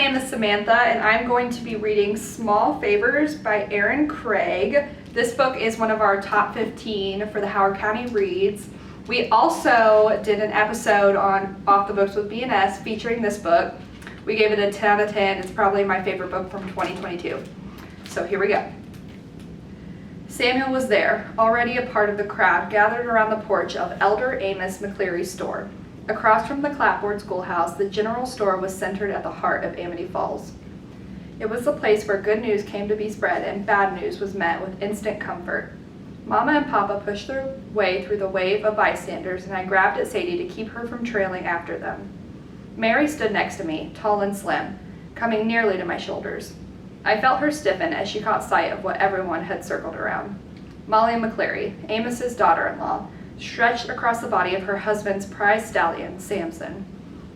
name is Samantha, and I'm going to be reading Small Favors by Erin A. This book is one of our top 15 for the Howard County Reads. We also did an episode on Off the Books with B&S featuring this book. We gave it a 10 out of 10. It's probably my favorite book from 2022. So here we go. Samuel was there, already a part of the crowd gathered around the porch of Elder Amos McCleary's store. Across from the clapboard schoolhouse, the general store was centered at the heart of Amity Falls. It was the place where good news came to be spread and bad news was met with instant comfort. Mama and Papa pushed their way through the wave of bystanders, and I grabbed at Sadie to keep her from trailing after them. Mary stood next to me, tall and slim, coming nearly to my shoulders. I felt her stiffen as she caught sight of what everyone had circled around. Molly McCleary, Amos's daughter-in-law, stretched across the body of her husband's prize stallion, Samson.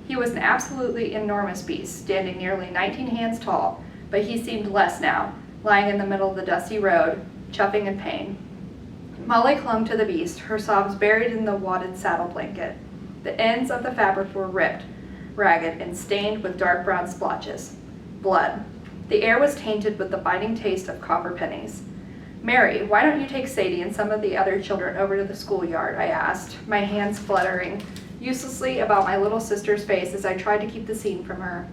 He was an absolutely enormous beast, standing nearly 19 hands tall, but he seemed less now, lying in the middle of the dusty road, chuffing in pain. Molly clung to the beast, her sobs buried in the wadded saddle blanket. The ends of the fabric were ripped, ragged, and stained with dark brown splotches. Blood. The air was tainted with the biting taste of copper pennies. Mary, why don't you take Sadie and some of the other children over to the schoolyard? I asked, my hands fluttering uselessly about my little sister's face as I tried to keep the scene from her.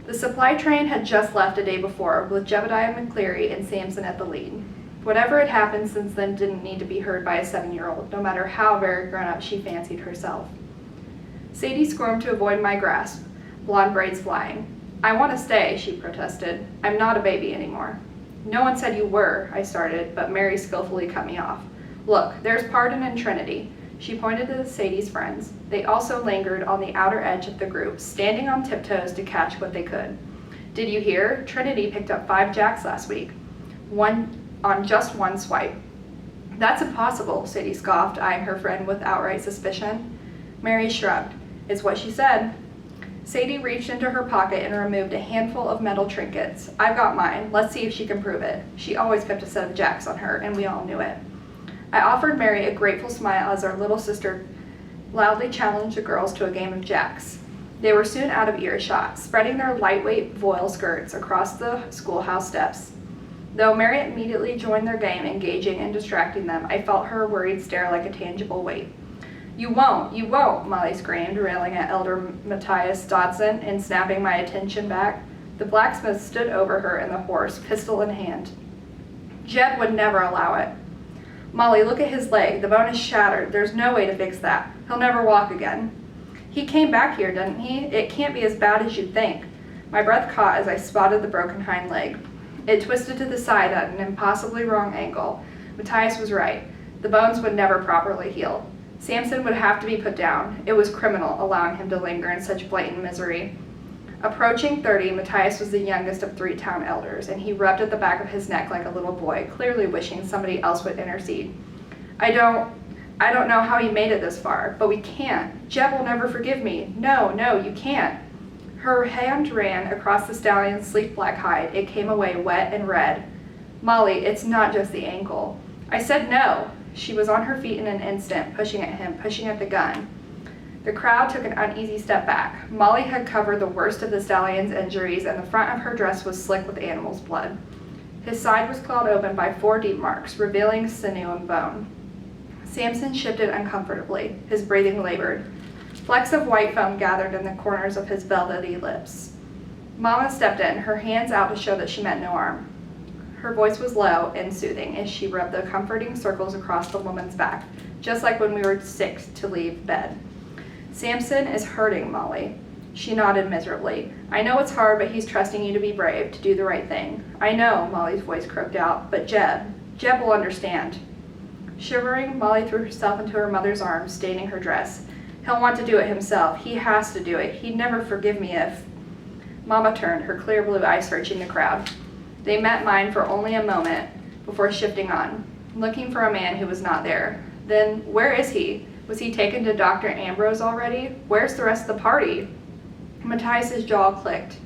The supply train had just left a day before, with Jebediah McCleary and Samson at the lead. Whatever had happened since then didn't need to be heard by a 7-year-old, no matter how very grown-up she fancied herself. Sadie squirmed to avoid my grasp, blonde braids flying. I want to stay, she protested. I'm not a baby anymore. No one said you were, I started, but Mary skillfully cut me off. Look, there's Pardon and Trinity. She pointed to Sadie's friends. They also lingered on the outer edge of the group, standing on tiptoes to catch what they could. Did you hear? Trinity picked up 5 jacks last week. On just one swipe. That's impossible, Sadie scoffed, eyeing her friend with outright suspicion. Mary shrugged. It's what she said. Sadie reached into her pocket and removed a handful of metal trinkets. I've got mine. Let's see if she can prove it. She always kept a set of jacks on her, and we all knew it. I offered Mary a grateful smile as our little sister loudly challenged the girls to a game of jacks. They were soon out of earshot, spreading their lightweight voile skirts across the schoolhouse steps. Though Mary immediately joined their game, engaging and distracting them, I felt her worried stare like a tangible weight. You won't, Molly screamed, railing at Elder Matthias Dodson and snapping my attention back. The blacksmith stood over her and the horse, pistol in hand. Jeb would never allow it. Molly, look at his leg. The bone is shattered. There's no way to fix that. He'll never walk again. He came back here, didn't he? It can't be as bad as you think. My breath caught as I spotted the broken hind leg. It twisted to the side at an impossibly wrong angle. Matthias was right. The bones would never properly heal. Samson would have to be put down. It was criminal, allowing him to linger in such blatant misery. Approaching 30, Matthias was the youngest of 3 town elders, and he rubbed at the back of his neck like a little boy, clearly wishing somebody else would intercede. I don't know how he made it this far, but we can't. Jeb will never forgive me. No, you can't. Her hand ran across the stallion's sleek black hide. It came away wet and red. Molly, it's not just the ankle. I said no. She was on her feet in an instant, pushing at him, pushing at the gun. The crowd took an uneasy step back. Molly had covered the worst of the stallion's injuries, and the front of her dress was slick with animal's blood. His side was clawed open by 4 deep marks, revealing sinew and bone. Samson shifted uncomfortably, his breathing labored. Flecks of white foam gathered in the corners of his velvety lips. Mama stepped in, her hands out to show that she meant no harm. Her voice was low and soothing as she rubbed the comforting circles across the woman's back, just like when we were sick to leave bed. Samson is hurting, Molly. She nodded miserably. I know it's hard, but he's trusting you to be brave, to do the right thing. I know, Molly's voice croaked out, but Jeb will understand. Shivering, Molly threw herself into her mother's arms, staining her dress. He'll want to do it himself. He has to do it. He'd never forgive me if... Mama turned, her clear blue eyes searching the crowd. They met mine for only a moment before shifting on, looking for a man who was not there. Then, where is he? Was he taken to Dr. Ambrose already? Where's the rest of the party? Matthias's jaw clicked.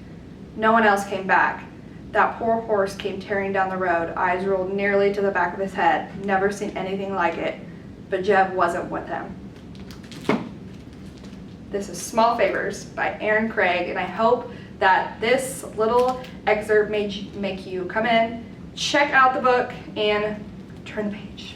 No one else came back. That poor horse came tearing down the road, eyes rolled nearly to the back of his head. Never seen anything like it. But Jeb wasn't with him. This is Small Favors by Erin Craig, and I hope that this little excerpt made make you come in, check out the book, and turn the page.